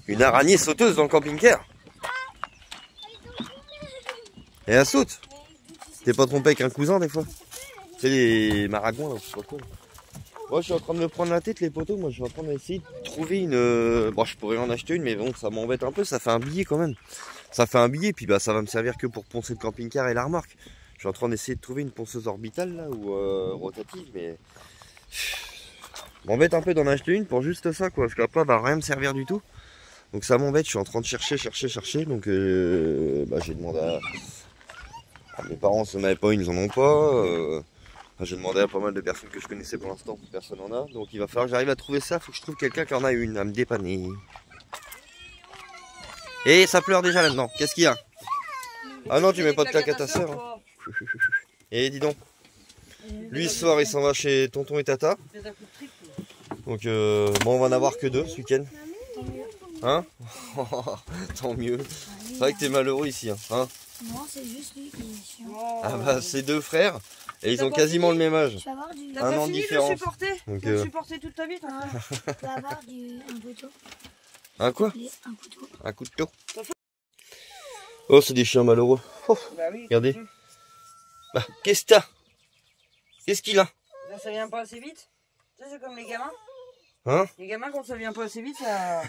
Une araignée sauteuse dans le camping-car. Et elle saute. T'es pas trompé avec un cousin des fois? C'est les maragouins là, je sais pas quoi. Moi je suis en train de me prendre la tête les poteaux, moi je suis en train d'essayer de trouver une... Bon je pourrais en acheter une mais bon ça m'embête un peu, ça fait un billet quand même. Ça fait un billet puis bah ça va me servir que pour poncer le camping-car et la remorque. Je suis en train d'essayer de trouver une ponceuse orbitale là ou rotative mais... M'embête un peu d'en acheter une pour juste ça quoi, parce qu'après elle va rien me servir du tout. Donc ça m'embête, je suis en train de chercher, donc bah, j'ai demandé à mes parents si on n'avait pas, ils en ont pas. J'ai demandé à pas mal de personnes que je connaissais pour l'instant, personne n'en a. Donc il va falloir que j'arrive à trouver ça, faut que je trouve quelqu'un qui en a une, à me dépanner. Et ça pleure déjà là-dedans, qu'est-ce qu'il y a? Ah non, tu mets pas de claque à ta soeur. Hein. Et dis donc, lui ce soir il s'en va chez tonton et tata. Donc bon, on va en avoir que 2 ce week-end. Hein? Tant mieux. C'est vrai que t'es malheureux ici. Hein? Non, c'est juste lui qui est chiant. Ah bah c'est 2 frères et ils ont quasiment le même âge. Tu vas avoir du... Un an de différence. Tu vas le supporter toute ta vie, toi. Tu vas avoir un couteau. Un quoi? Un couteau. Un couteau. Oh, c'est des chiens malheureux. Oh, bah oui, regardez. Bah, qu'est-ce que t'as? Qu'est-ce qu'il a? Ça vient pas assez vite. Tu sais, c'est comme les gamins. Hein? Les gamins, quand ça vient pas assez vite, ça...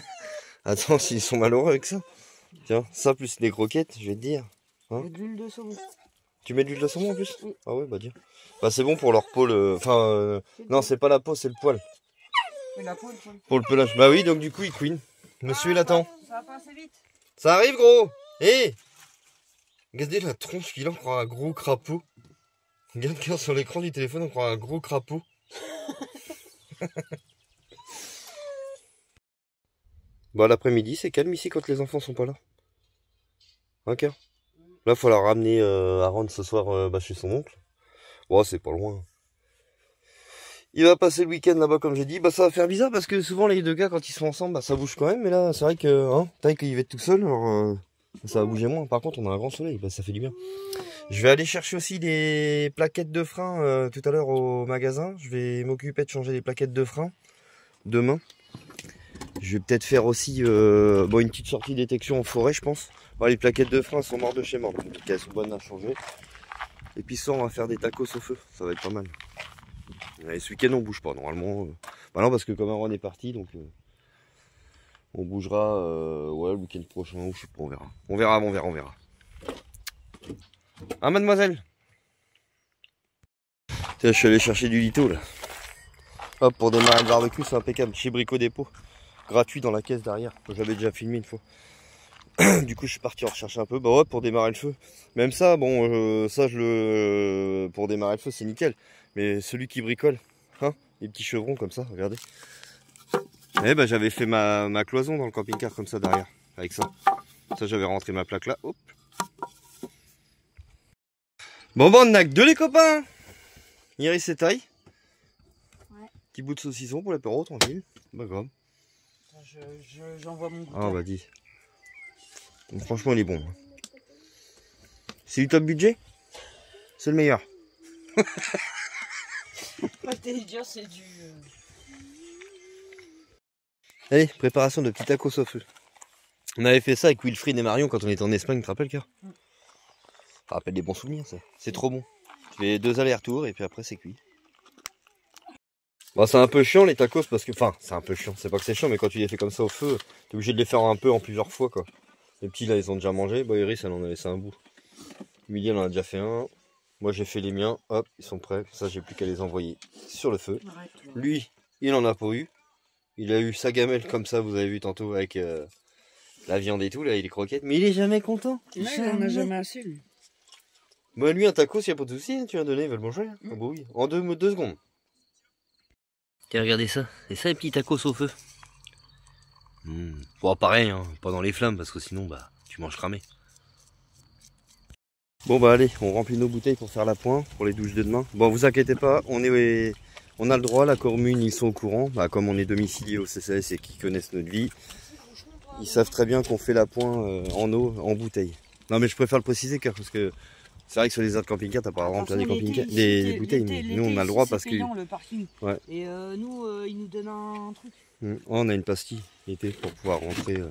Attends, s'ils sont malheureux avec ça. Tiens, ça plus des croquettes, je vais te dire. Hein? Et de l'huile de saumon. Tu mets de l'huile de saumon en plus? Oui. Ah ouais, bah tiens. Bah c'est bon pour leur peau, enfin... non, c'est pas la peau, c'est le poil. Mais la peau, le poil. Pour le pelage. Bah oui, donc du coup, il couine. Monsieur, il attend. Ça va pas assez vite. Ça arrive, gros. Hé, regardez la tronche qu'il a, on croit un gros crapaud. Regarde sur l'écran du téléphone, on croit un gros crapaud. Bon, l'après-midi, c'est calme ici quand les enfants sont pas là. Ok. Là, il faut la ramener à rendre ce soir chez son oncle. Bon, c'est pas loin. Il va passer le week-end là-bas, comme j'ai dit. Bah, ça va faire bizarre parce que souvent, les 2 gars, quand ils sont ensemble, bah, ça bouge quand même. Mais là, c'est vrai que, hein, taille qu'il va être tout seul, alors, ça va bouger moins. Par contre, on a un grand soleil, bah, ça fait du bien. Je vais aller chercher aussi des plaquettes de frein tout à l'heure au magasin. Je vais m'occuper de changer les plaquettes de frein demain. Je vais peut-être faire aussi une petite sortie détection en forêt, je pense. Bon, les plaquettes de frein sont mortes de chez mort, donc elles sont bonnes à changer. Et puis ça, on va faire des tacos au feu, ça va être pas mal. Et ce week-end, on bouge pas normalement. Bah non, parce que comme Aaron est parti, donc on bougera ouais, le week-end prochain, ou je sais pas, on verra. On verra. Hein, mademoiselle? Tiens, je suis allé chercher du litho là. Hop, pour démarrer le barbecue, c'est impeccable. Chez Brico Dépôt. Gratuit dans la caisse derrière. J'avais déjà filmé une fois. Du coup, je suis parti en rechercher un peu. Bah ouais, pour démarrer le feu. Même ça, bon, pour démarrer le feu, c'est nickel. Mais celui qui bricole, hein, les petits chevrons comme ça, regardez. Eh ben, j'avais fait ma cloison dans le camping-car comme ça derrière. Avec ça. Ça, j'avais rentré ma plaque là. Hop. Bon, on n'a que 2 les copains. Iris et taille. Ouais. Petit bout de saucisson pour l'apéro, tranquille. Bah grave. J'envoie mon goûter. Ah bah dis. Donc, franchement il est bon. C'est du top budget? C'est le meilleur. Dire c'est du... Allez, préparation de petits tacos au feu. On avait fait ça avec Wilfried et Marion quand on était en Espagne, tu te rappelles, Cœur? Ça rappelle des bons souvenirs, ça. C'est trop bon. Tu fais 2 allers-retours et puis après c'est cuit. Bon, c'est un peu chiant les tacos parce que... Enfin, c'est un peu chiant. C'est pas que c'est chiant, mais quand tu les fais comme ça au feu, t'es obligé de les faire un peu en plusieurs fois, quoi. Les petits, là, ils ont déjà mangé. Bon, Iris, elle en a laissé un bout. Emily, elle en a déjà fait un. Moi, j'ai fait les miens. Hop, ils sont prêts. Ça, j'ai plus qu'à les envoyer sur le feu. Lui, il en a pas eu. Il a eu sa gamelle comme ça, vous avez vu tantôt, avec la viande et tout, là, il est croquette. Mais il est jamais content. Ouais, il en a jamais assez, lui. Bah, lui, un tacos, il n'y a pas de souci. Hein, tu vas donner, il va le manger. Hein. Ah, bah oui. En 2 secondes. Tiens, regardez ça. C'est ça, les petits tacos au feu. Bon, pareil, hein, pas dans les flammes, parce que sinon, bah, tu manges cramé. Bon, bah, allez, on remplit nos bouteilles pour faire la pointe, pour les douches de demain. Bon, vous inquiétez pas, on a le droit, la commune, ils sont au courant. Bah, comme on est domicilié au CCS et qu'ils connaissent notre vie, ils savent très bien qu'on fait la pointe en eau, en bouteille. Non, mais je préfère le préciser, car parce que c'est vrai que sur les autres camping-cars, t'as pas à remplir des bouteilles, mais nous, on a le droit parce que... le parking. Ouais. Et nous, ils nous donnent un truc. On a une pastille l'été pour pouvoir rentrer.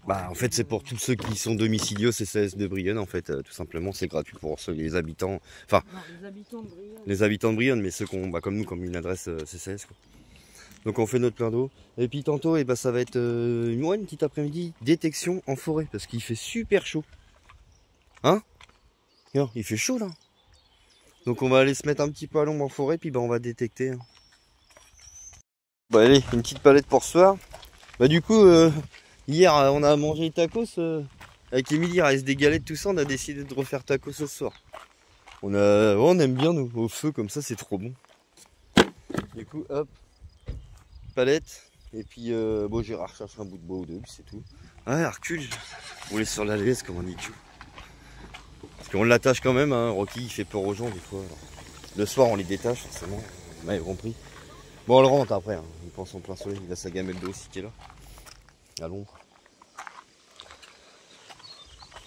Bah en fait c'est pour tous ceux qui sont domiciliés au CCAS de Brionne en fait, tout simplement c'est gratuit pour les habitants. Enfin Non, les habitants de Brionne. les habitants de Brionne, mais ceux qui ont comme nous comme une adresse CCAS quoi. Donc on fait notre plein d'eau. Et puis tantôt et bah, ça va être une petite après-midi détection en forêt parce qu'il fait super chaud. Hein? Non, il fait chaud là. Donc on va aller se mettre un petit peu à l'ombre en forêt puis bah on va détecter. Hein. Bah allez, une petite palette pour ce soir. Bah du coup hier on a mangé tacos avec Émilie, il reste des galettes tout ça, on a décidé de refaire tacos ce soir. On aime bien nous, au feu comme ça c'est trop bon. Du coup hop, palette, et puis bon Gérard cherche un bout de bois ou deux, puis c'est tout. Ah Hercule, on laisse sur la laisse comme un idiot. Parce qu'on l'attache quand même, hein. Rocky il fait peur aux gens des fois. Alors. Le soir on les détache forcément, vous m'avez compris. Bon on le rentre après, hein. Il pense en plein soleil, il a sa gamelle d'eau aussi qui est là, à l'ombre.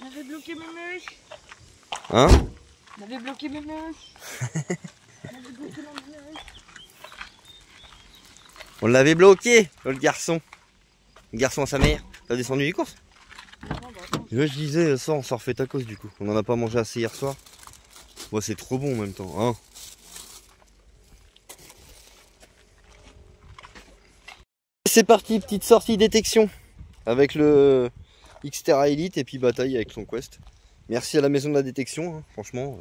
J'avais bloqué mes mèches. Hein? J'avais bloqué mes mèches. J'avais bloqué mes mèches. On l'avait bloqué, le garçon. Le garçon à sa mère. T'as descendu les courses? Je disais, ça on s'en refait tacos du coup. On en a pas mangé assez hier soir. Bon, c'est trop bon en même temps. Hein. C'est parti, petite sortie détection. Avec le Xterra Elite et puis bataille avec son Quest. Merci à la maison de la détection, hein, franchement.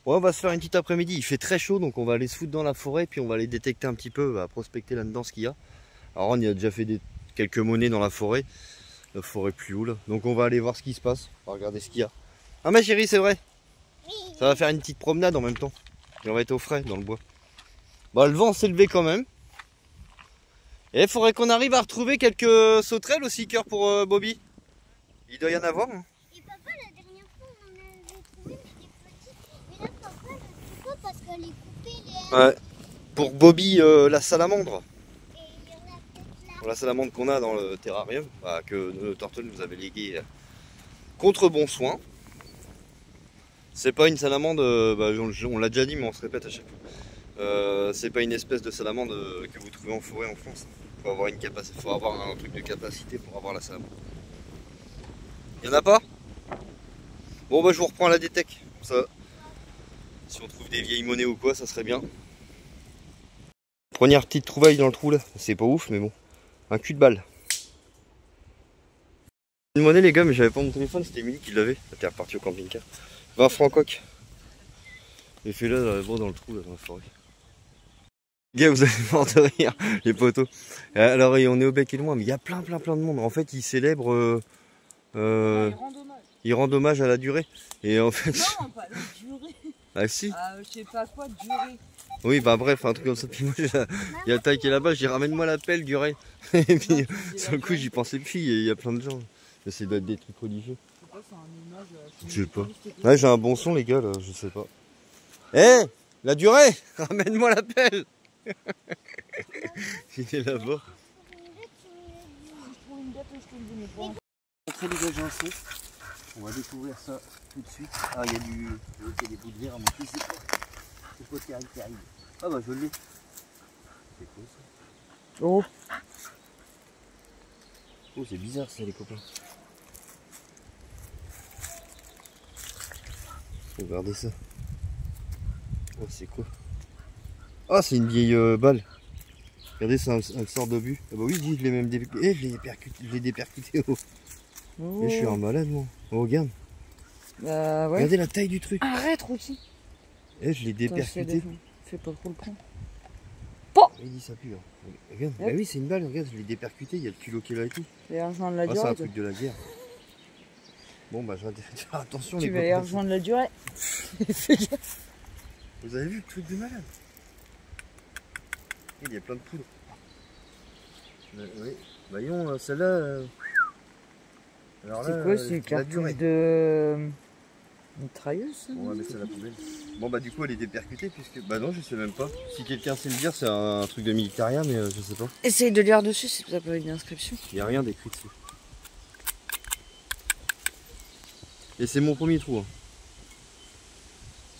Ouais, on va se faire une petite après-midi. Il fait très chaud donc on va aller se foutre dans la forêt. Puis on va aller détecter un petit peu, à prospecter là-dedans ce qu'il y a. Alors on y a déjà fait quelques monnaies dans la forêt. La forêt plus haut là. Donc on va aller voir ce qui se passe. On va regarder ce qu'il y a. Ah ma chérie, c'est vrai. Ça va faire une petite promenade en même temps. Et on va être au frais dans le bois. Bah le vent s'est levé quand même. Et il faudrait qu'on arrive à retrouver quelques sauterelles aussi, cœur pour Bobby. Il doit y en avoir. Hein. Et papa, la dernière fois, on en avait trouvé, mais des petites. Mais là, papa, je sais pas parce qu'elle est coupée, les... Ouais. Pour Bobby, la salamandre. Et il y en a peut-être là. Pour la salamandre qu'on a dans le terrarium, bah, que nos tortelles nous avaient légué contre bon soin. C'est pas une salamandre, bah, on l'a déjà dit, mais on se répète à chaque fois. C'est pas une espèce de salamandre que vous trouvez en forêt en France. Faut avoir une capacité, faut avoir un truc de capacité pour avoir la salamandre. Il y en a pas? Bon bah je vous reprends la détec. Ça, si on trouve des vieilles monnaies ou quoi, ça serait bien. Première petite trouvaille dans le trou là, c'est pas ouf mais bon. Un cul de balle. Une monnaie les gars, mais j'avais pas mon téléphone, c'était Émilie qui l'avait. T'es reparti au camping-car. 20 francs coq. J'ai fait là bon, dans le trou là, dans la forêt. Les gars, vous allez mort de rire, les poteaux. Alors on est au bec et loin, mais il y a plein de monde. En fait, ils célèbrent. Ils rendent hommage à la durée. Et en fait. Non, pas la durée. Ah si. Je sais pas quoi, durée. Oui, bah bref, un truc comme ça. Puis moi, il y a Taille qui est là-bas, je dis ramène-moi la pelle, durée. Et puis, sur le coup, j'y pensais plus, il y a plein de gens. Mais c'est doit être des trucs religieux. Je sais pas. Ouais, j'ai un bon son, les gars, là, je sais pas. Eh, la durée, ramène-moi la pelle. Il est là-bas. Montrer les agences. On va découvrir ça tout de suite. Ah, il y a des bouts de verre à monter. C'est pas terrible. Ah bah je l'ai. C'est quoi ça? Oh. Oh, c'est bizarre ça les copains. Regardez ça. Oh, c'est quoi? Ah, c'est une vieille balle. Regardez, c'est un sort d'obus. Ah bah oui, je l'ai même dépercuté. Je l'ai dépercuté. Oh. Oh. Et je suis un malade, moi. Oh, regarde. Bah ouais. Regardez la taille du truc. Arrête, Rocky. Eh, je l'ai dépercuté. Fais pas trop le con. Il dit ça pue. Hein. Regarde. Bah oui, c'est une balle. Regarde, je l'ai dépercuté. Il y a le culot qui est là et tout. Tu vas rejoindre la Ah, durée. c'est un truc de la guerre. Bon, bah, je vais faire attention, Tu les vas y copains. rejoindre la durée. Fais gaffe. Vous avez vu le truc de malade? Il y a plein de poudre. Oui. Voyons, celle-là. Alors là, C'est quoi, c'est une la durée. cartouche de mitrailleuse ça? On va mettre ça à la poubelle. Bon bah du coup elle est dépercutée puisque... Bah non je sais même pas. Si quelqu'un sait me dire c'est un truc de militaria mais je sais pas. Essaye de lire dessus si t'as pas une inscription. Il n'y a rien d'écrit dessus. Et c'est mon premier trou. Hein.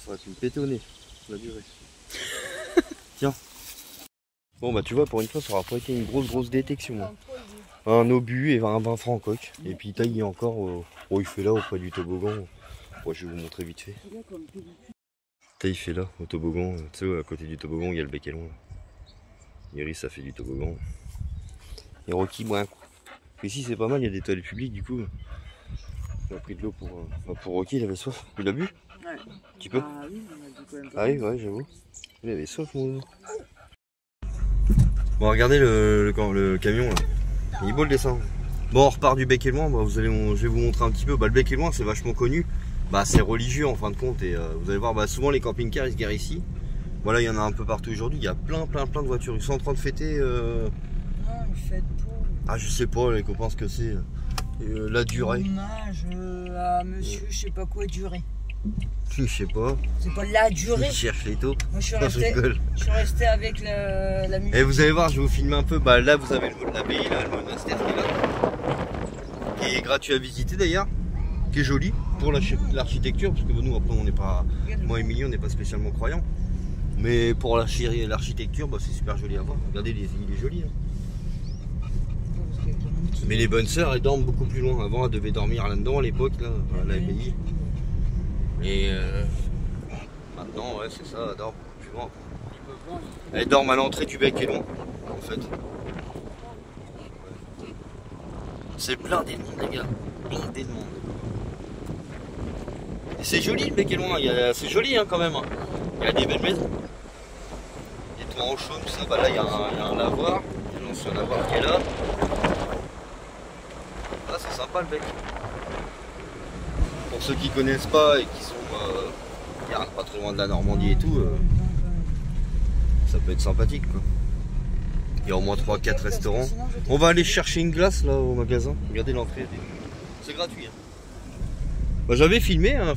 Ça aurait pu me péter au nez. La durée. Tiens. Bon bah tu vois, pour une fois ça aura pas été une grosse détection. Hein. Un obus et un 20 francs en coque. Et puis taillé encore, oh il fait là auprès du toboggan. Bon, je vais vous montrer vite fait. Il fait là, au toboggan, tu sais, à côté du toboggan, il y a le bec et long. Iris, ça fait du toboggan. Et Rocky, moi. Ici, c'est pas mal, il y a des toilettes publiques, du coup. On a pris de l'eau pour Rocky, il avait soif. Il a bu? Ouais. Un petit peu? Ah oui, on a bu quand même. Ah oui, ouais, j'avoue. Il avait soif, mon. Bon, regardez le camion, là. Il est beau le dessin. Bon, on repart du bec et loin. Bah, je vais vous montrer un petit peu. Bah, le bec et loin, c'est vachement connu. Bah, c'est religieux en fin de compte. Et vous allez voir, bah, souvent les camping-cars ils se garent ici. Voilà, il y en a un peu partout aujourd'hui. Il y a plein de voitures. Ils sont en train de fêter. Non, une fête pour. Ah, je sais pas, les copains, ce que c'est. La durée. Hommage à monsieur, je sais pas quoi, durée. Je sais pas. C'est pas la durée. Il cherche les taux. Moi, je suis rigole. resté avec la musique. Et vous allez voir, je vais vous filmer un peu. Bah, là, vous avez l'abbaye, là, le monastère qui est là. Qui est gratuit à visiter d'ailleurs. Qui est joli pour l'architecture. Parce que nous, après, on n'est pas. Moi et Emilie, on n'est pas spécialement croyants. Mais pour l'architecture, bah, c'est super joli à voir. Regardez, il est joli. Hein. Mais les bonnes sœurs, elles dorment beaucoup plus loin. Avant, elles devaient dormir là-dedans à l'époque, là, à l'abbaye. Et maintenant, ouais, c'est ça, elles dorment beaucoup plus loin. Elles dorment à l'entrée du bec et long, en fait. C'est blindé de monde, les gars. Blindé de monde. Et c'est joli le bec et loin, c'est joli hein, quand même. Hein. Il y a des belles maisons. Des toits en chaume, tout ça. Bah là, il y a un lavoir. Il y a l'ancien lavoir qui est là. Ah, c'est sympa le bec. Pour ceux qui connaissent pas et qui sont pas très loin de la Normandie et tout, ça peut être sympathique quoi. Il y a au moins 3-4 restaurants. On va aller chercher une glace là au magasin. Regardez l'entrée. C'est gratuit. Hein. Bah, j'avais filmé, hein,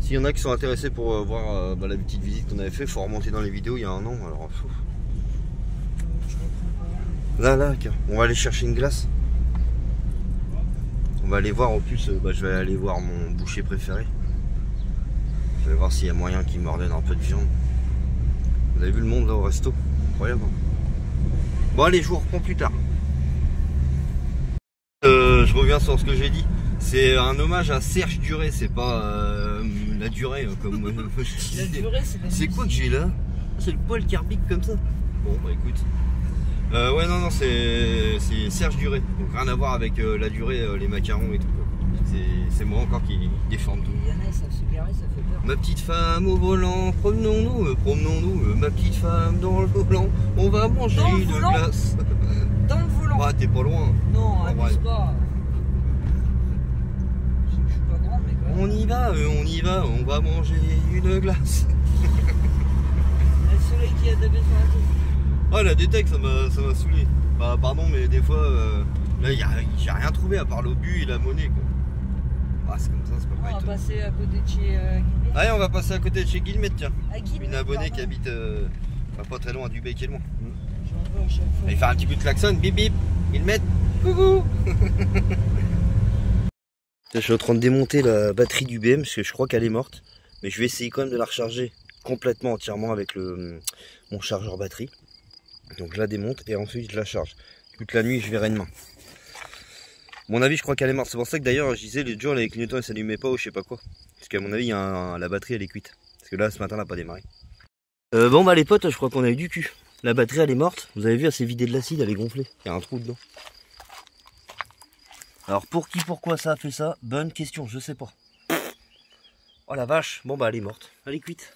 s'il y en a qui sont intéressés pour voir la petite visite qu'on avait fait, faut remonter dans les vidéos il y a un an. Alors, là, on va aller chercher une glace. On va aller voir en plus, je vais aller voir mon boucher préféré. Je vais voir s'il y a moyen qu'il m'ordonne un peu de viande. Vous avez vu le monde là au resto? Incroyable. Bon allez, je vous reprends plus tard. Je reviens sur ce que j'ai dit. C'est un hommage à Serge Duré, c'est pas la durée comme La durée, c'est quoi que j'ai là? C'est le poil qui arbique comme ça. Bon bah écoute. Ouais non c'est Serge Duré. Donc rien à voir avec la durée, les macarons et tout. C'est moi encore qui défends tout. Il y en a, ça se garer, ça fait peur. Ma petite femme au volant, promenons-nous, ma petite femme dans le volant, on va manger une glace. Dans le volant. Ah t'es pas loin. Non, abuse pas. Je suis pas grande, mais quand même. On y va, on va manger une glace. Il y a le soleil qui a tapé sur la tête. Ah la détecte, ça m'a saoulé. Bah, pardon, mais des fois, là j'ai rien trouvé à part l'obus et la monnaie quoi. Ah c'est comme ça, c'est pas On va vrai. passer à côté de chez Guillemette. Allez, on va passer à côté de chez Guillemette, tiens. À Guillemette, Une abonnée pardon. qui habite pas très loin du bec et loin. J'en veux à chaque fois. Allez faire un petit coup de klaxon, bip bip, Guillemette, coucou. Je suis en train de démonter la batterie du BM parce que je crois qu'elle est morte. Mais je vais essayer quand même de la recharger complètement, entièrement avec mon chargeur batterie. Donc je la démonte et ensuite je la charge. Toute la nuit je verrai demain. Mon avis, je crois qu'elle est morte. C'est pour ça que d'ailleurs, je disais, les jours, les clignotants ne s'allumaient pas ou je sais pas quoi. Parce qu'à mon avis, la batterie, elle est cuite. Parce que là, ce matin, elle n'a pas démarré. Bon, bah les potes, je crois qu'on a eu du cul. La batterie, elle est morte. Vous avez vu, elle s'est vidée de l'acide, elle est gonflée. Il y a un trou dedans. Alors, pourquoi ça a fait ça? Bonne question, je sais pas. Oh la vache. Bon, bah elle est morte. Elle est cuite.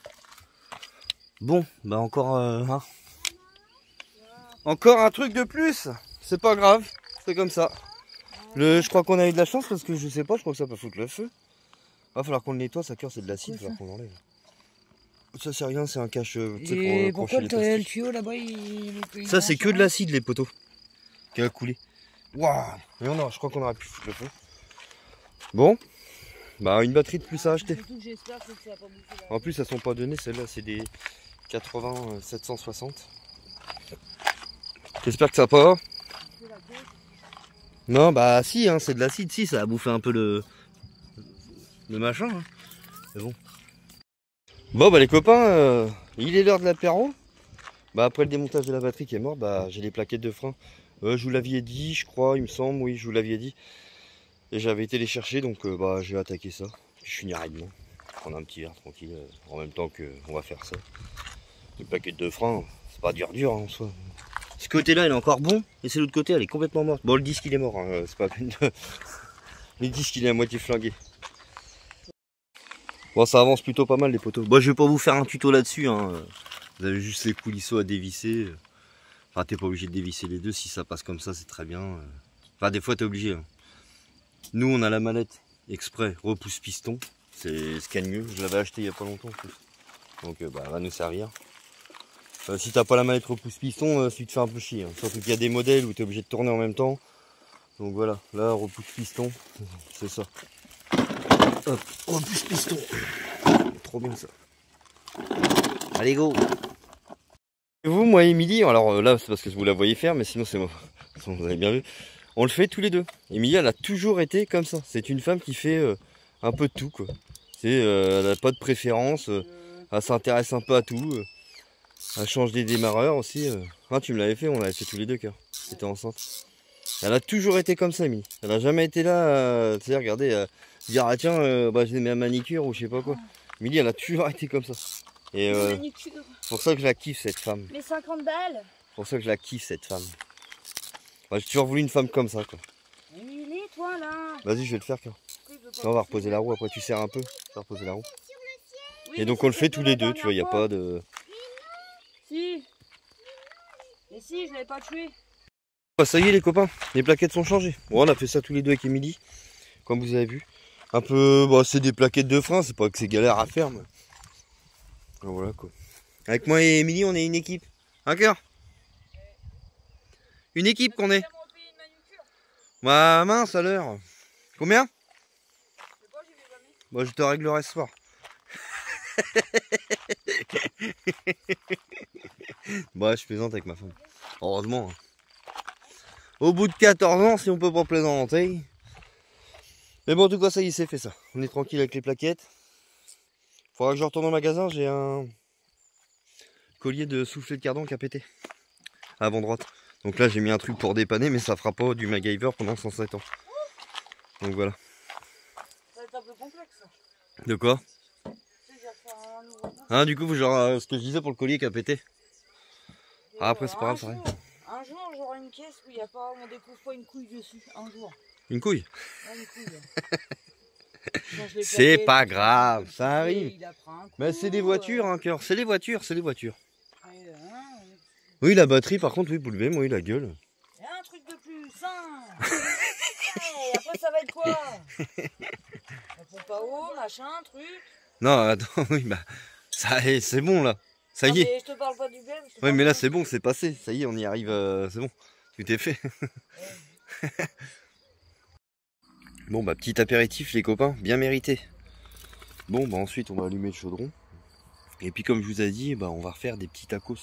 Bon, bah encore encore un truc de plus. C'est pas grave. C'est comme ça. Je crois qu'on a eu de la chance parce que je sais pas, je crois que ça peut foutre le feu. Va falloir qu'on le nettoie, ça cœur c'est de l'acide, il va falloir qu'on l'enlève. Ça c'est rien, c'est un cache Et pour pourquoi accrocher les le tuyau là-bas il ça c'est que de l'acide les poteaux qui a coulé. Waouh. Et je crois qu'on aurait pu foutre le feu. Bon, bah une batterie de plus à acheter. Surtout que j'espère que ça va pas bouffer là. En plus elles sont pas données, celles-là c'est des 80 760. J'espère que ça va pas. Non, bah si, hein, c'est de l'acide, si, ça a bouffé un peu le machin. Hein. Mais bon. Bon, bah les copains, il est l'heure de l'apéro. Bah après le démontage de la batterie qui est mort, bah j'ai les plaquettes de frein. Je vous l'aviez dit, je crois, il me semble, oui, je vous l'aviez dit. Et j'avais été les chercher, donc bah j'ai attaqué ça. Puis je finirai demain. Prendre un petit verre tranquille, en même temps qu'on va faire ça. Les plaquettes de frein, c'est pas dur hein, en soi. Ce côté-là, il est encore bon, et c'est l'autre côté, elle est complètement morte. Bon, le disque il est mort, hein, c'est pas la peine de... Le disque il est à moitié flingué. Bon, ça avance plutôt pas mal les poteaux. Bon, je vais pas vous faire un tuto là-dessus, hein. Vous avez juste les coulisseaux à dévisser. Enfin, t'es pas obligé de dévisser les deux, si ça passe comme ça, c'est très bien. Enfin, des fois, t'es obligé. Hein. Nous, on a la mallette exprès, repousse piston. C'est ce qu'il y a de mieux. Je l'avais acheté il y a pas longtemps en plus. Donc, bah, elle va nous servir. Si t'as pas la mallette repousse piston, tu te fais un peu chier. Hein. Surtout qu'il y a des modèles où tu es obligé de tourner en même temps. Donc voilà, là repousse piston, c'est ça. Hop, repousse piston. Trop bien ça. Allez go. Et vous, moi et Émilie, alors là c'est parce que vous la voyez faire, mais sinon c'est moi. Vous avez bien vu. On le fait tous les deux. Émilie elle a toujours été comme ça. C'est une femme qui fait un peu de tout quoi. Elle n'a pas de préférence. Elle s'intéresse un peu à tout. Elle change des démarreurs aussi. Ah, tu me l'avais fait, on l'avait fait tous les deux car c'était enceinte. Elle a toujours été comme ça, Émilie. Elle n'a jamais été là, tu sais, regardez, dire ah tiens, bah, j'ai ma manicure ou je sais pas quoi. Émilie, elle a toujours été comme ça. Et c'est pour ça que je la kiffe cette femme. Les 50 balles. C'est pour ça que je la kiffe cette femme. Bah, j'ai toujours voulu une femme comme ça quoi. Émilie, toi là. Vas-y, je vais le faire car. On va reposer la roue, après tu serres un peu. Tu vas reposer la roue. Oui, et donc on le fait tous les deux, tu vois, il n'y a pas de... Si. Mais si, je l'avais pas tué. Bah, ça y est les copains, les plaquettes sont changées. Bon, on a fait ça tous les deux avec Émilie, comme vous avez vu. Un peu, bah, c'est des plaquettes de frein, c'est pas que c'est galère à faire, mais... Voilà quoi. Avec moi et Émilie, on est une équipe. Un cœur. Une équipe qu'on est. Bah mince à l'heure. Combien? Bah je te réglerai ce soir. Bah je plaisante avec ma femme. Heureusement. Au bout de 14 ans, si on peut pas plaisanter. Mais bon, en tout cas, ça y est, c'est fait ça. On est tranquille avec les plaquettes. Faudra que je retourne au magasin, j'ai un collier de soufflet de cardan qui a pété. Avant droite. Donc là, j'ai mis un truc pour dépanner, mais ça fera pas du MacGyver pendant 107 ans. Donc voilà. Ça va être un peu complexe. De quoi? Ah, du coup, genre, ce que je disais pour le collier qui a pété. Ah, après, c'est pas grave, ça arrive. Un jour, j'aurai une caisse où il y a pas, on découvre pas une couille dessus. Un jour. Une couille? Ouais, une couille. C'est pas grave, ça arrive. Mais c'est des voitures, hein, cœur. C'est des voitures, c'est des voitures. Oui, la batterie, par contre, oui, pour le même, oui, la gueule. Il y a un truc de plus simple. Hey, après, ça va être quoi? La pompe à eau, machin, truc. Non, attends, oui, bah, ça c'est bon, là. Ça y est. Je te parle pas du blême. Oui, mais là, c'est bon, c'est passé. Ça y est, on y arrive, c'est bon. Tout est fait. Bon, bah, petit apéritif, les copains, bien mérité. Bon, bah, ensuite, on va allumer le chaudron. Et puis, comme je vous ai dit, bah, on va refaire des petits tacos.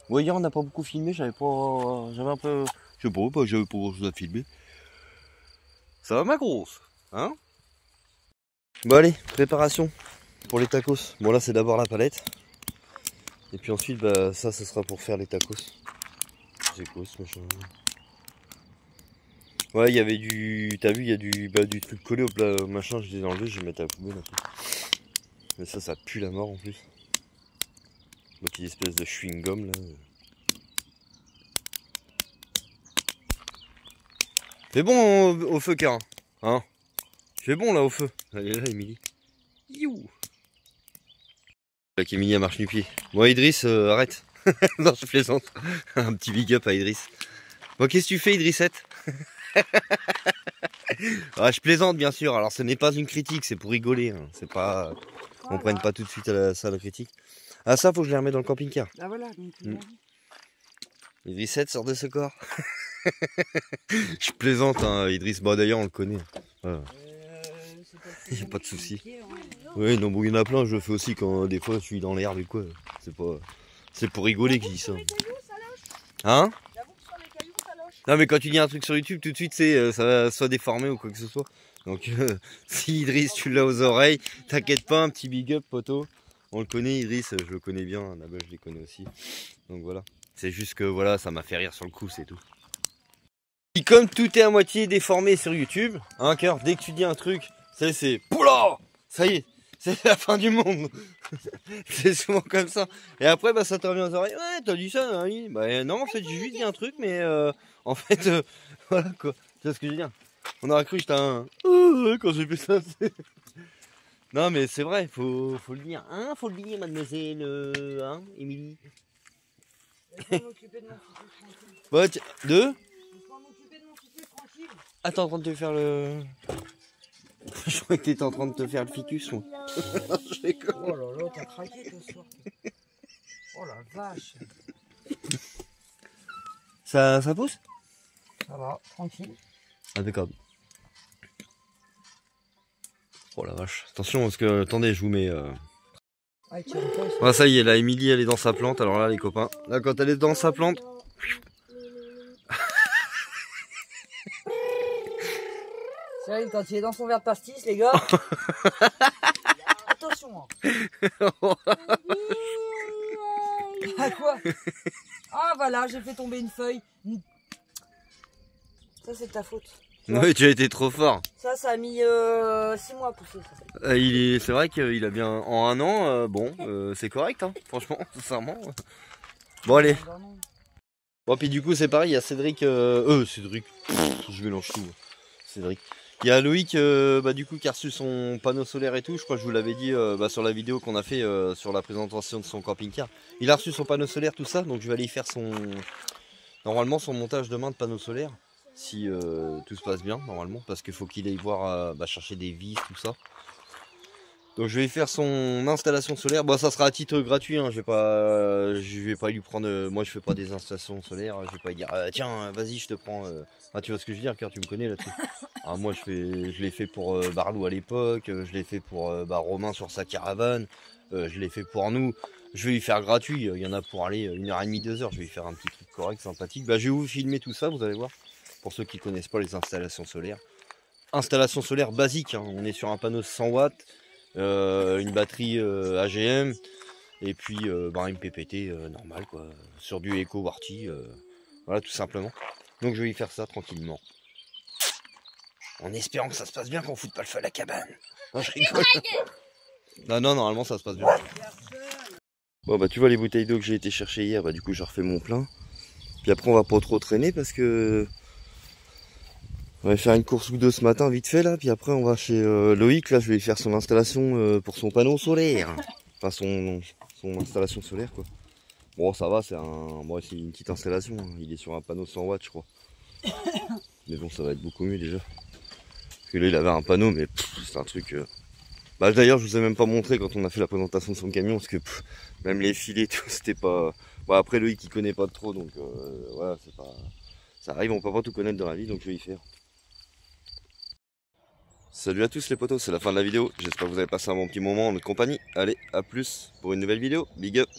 Ouais, hier, on n'a pas beaucoup filmé, j'avais un peu... Je sais pas, bah, j'avais pas grand chose à filmer. Ça va, ma grosse, hein? Bon, allez, préparation pour les tacos. Bon, là, c'est d'abord la palette. Et puis ensuite, bah, ça, ce sera pour faire les tacos. C'est quoi ce machin? Ouais, il y avait du... T'as vu, il y a du truc collé au plat, machin, je les ai enlevés, je vais mettre à la poubelle après. Mais ça pue la mort en plus. Une petite espèce de chewing-gum là. C'est bon au feu, Carin. Hein? C'est bon là au feu. Elle est là, Émilie. You. Avec Émilie à marche nu pied. Bon, Idriss, arrête. Non, je plaisante. Un petit big up à Idriss. Bon, qu'est-ce que tu fais, Idrissette? Ah, je plaisante bien sûr, alors ce n'est pas une critique, c'est pour rigoler, hein. C'est pas... On prenne pas tout de suite à la critique. Ah ça faut que je les remette dans le camping-car. Ah voilà, donc Idrissette sort de ce corps. Je plaisante hein, Idriss, bah d'ailleurs on le connaît. Voilà. Il n'y a pas de souci. Oui, non, bon, il y en a plein, je le fais aussi quand des fois je suis dans l'herbe et quoi. C'est pour rigoler que je dis ça. Hein? Non mais quand tu dis un truc sur YouTube, tout de suite c'est ça va soit déformé ou quoi que ce soit. Donc si Idriss tu l'as aux oreilles, t'inquiète pas, un petit big up poteau. On le connaît, Iris, je le connais bien, Annabelle, je les connais aussi. Donc voilà. C'est juste que voilà, ça m'a fait rire sur le coup, c'est tout. Et comme tout est à moitié déformé sur YouTube, hein, car dès que tu dis un truc, c'est poula, ça y est, c'est la fin du monde. C'est souvent comme ça. Et après, bah, ça te revient aux oreilles. Ouais, t'as dit ça, hein, oui. Bah non, en fait, j'ai juste dit un truc, mais en fait, voilà quoi. Tu vois ce que je veux dire? On aurait cru que j'étais un. Quand j'ai fait ça, c'est. Non, mais c'est vrai, faut le dire. Hein, faut le dire, mademoiselle. Hein, Émilie. Je vais m'occuper de mon fils tranquille. Ouais, tiens, deux. Je vais m'occuper de mon fils tranquille. Ah, t'es en train de te faire le. Je croyais que t'étais en train de te faire le ficus, moi. Je rigole. Oh là là, t'as craqué toi ce soir. Oh la vache. Ça pousse? Ça va, tranquille. Ah, d'accord. Oh la vache. Attention, parce que, attendez, je vous mets. Ah, tu rigoles pas, Ah, ça y est, là, Émilie, elle est dans sa plante. Alors là, les copains. Là, quand elle est dans sa plante. Cyril, quand il est dans son verre de pastis, les gars. Attention. Ah quoi? Ah voilà, j'ai fait tomber une feuille. Ça c'est de ta faute. Oui, tu as été trop fort. Ça a mis 6 mois à pousser. Ça. C'est vrai qu'il a bien. En un an, bon, c'est correct, hein, franchement, sincèrement. Bon, allez. Bon, puis du coup, c'est pareil, il y a Cédric. Cédric. Je mélange tout. Cédric. Il y a Loïc, bah, du coup, qui a reçu son panneau solaire et tout. Je crois que je vous l'avais dit bah, sur la vidéo qu'on a fait sur la présentation de son camping-car. Il a reçu son panneau solaire, tout ça. Donc, je vais aller y faire normalement son montage demain de panneau solaire. Si tout se passe bien, normalement. Parce qu'il faut qu'il aille voir, chercher des vis, tout ça. Donc, je vais y faire son installation solaire. Bon, ça sera à titre gratuit. Hein. Je vais pas lui prendre. Moi, je fais pas des installations solaires. Je vais pas lui dire tiens, vas-y, je te prends. Ah, tu vois ce que je veux dire, car tu me connais là-dessus. Ah, moi, je l'ai fait pour Barlou à l'époque. Je l'ai fait pour Romain sur sa caravane. Je l'ai fait pour nous. Je vais lui faire gratuit. Il y en a pour aller 1h30, 2h. Je vais lui faire un petit truc correct, sympathique. Bah, je vais vous filmer tout ça, vous allez voir. Pour ceux qui connaissent pas les installations solaires. Installation solaire basique. Hein. On est sur un panneau 100 watts. Une batterie AGM et puis un MPPT normal quoi, sur du Eco Warty, voilà tout simplement. Donc je vais y faire ça tranquillement. En espérant que ça se passe bien, qu'on foute pas le feu à la cabane. Non, je rigole. Non, normalement ça se passe bien. Bon bah tu vois les bouteilles d'eau que j'ai été chercher hier, bah du coup j'ai refait mon plein. Puis après on va pas trop traîner parce que on va faire une course ou deux ce matin vite fait là, puis après on va chez Loïc, là je vais lui faire son installation pour son panneau solaire. Enfin son installation solaire quoi. Bon ça va, c'est une petite installation, hein. Il est sur un panneau 100 watts je crois. Mais bon ça va être beaucoup mieux déjà. Parce que là il avait un panneau mais c'est un truc... Bah d'ailleurs je vous ai même pas montré quand on a fait la présentation de son camion, parce que même les filets tout c'était pas... Bon après Loïc il connaît pas trop donc voilà c'est pas... Ça arrive, on peut pas tout connaître dans la vie donc je vais y faire. Salut à tous les potos, c'est la fin de la vidéo. J'espère que vous avez passé un bon petit moment en notre compagnie. Allez, à plus pour une nouvelle vidéo. Big up!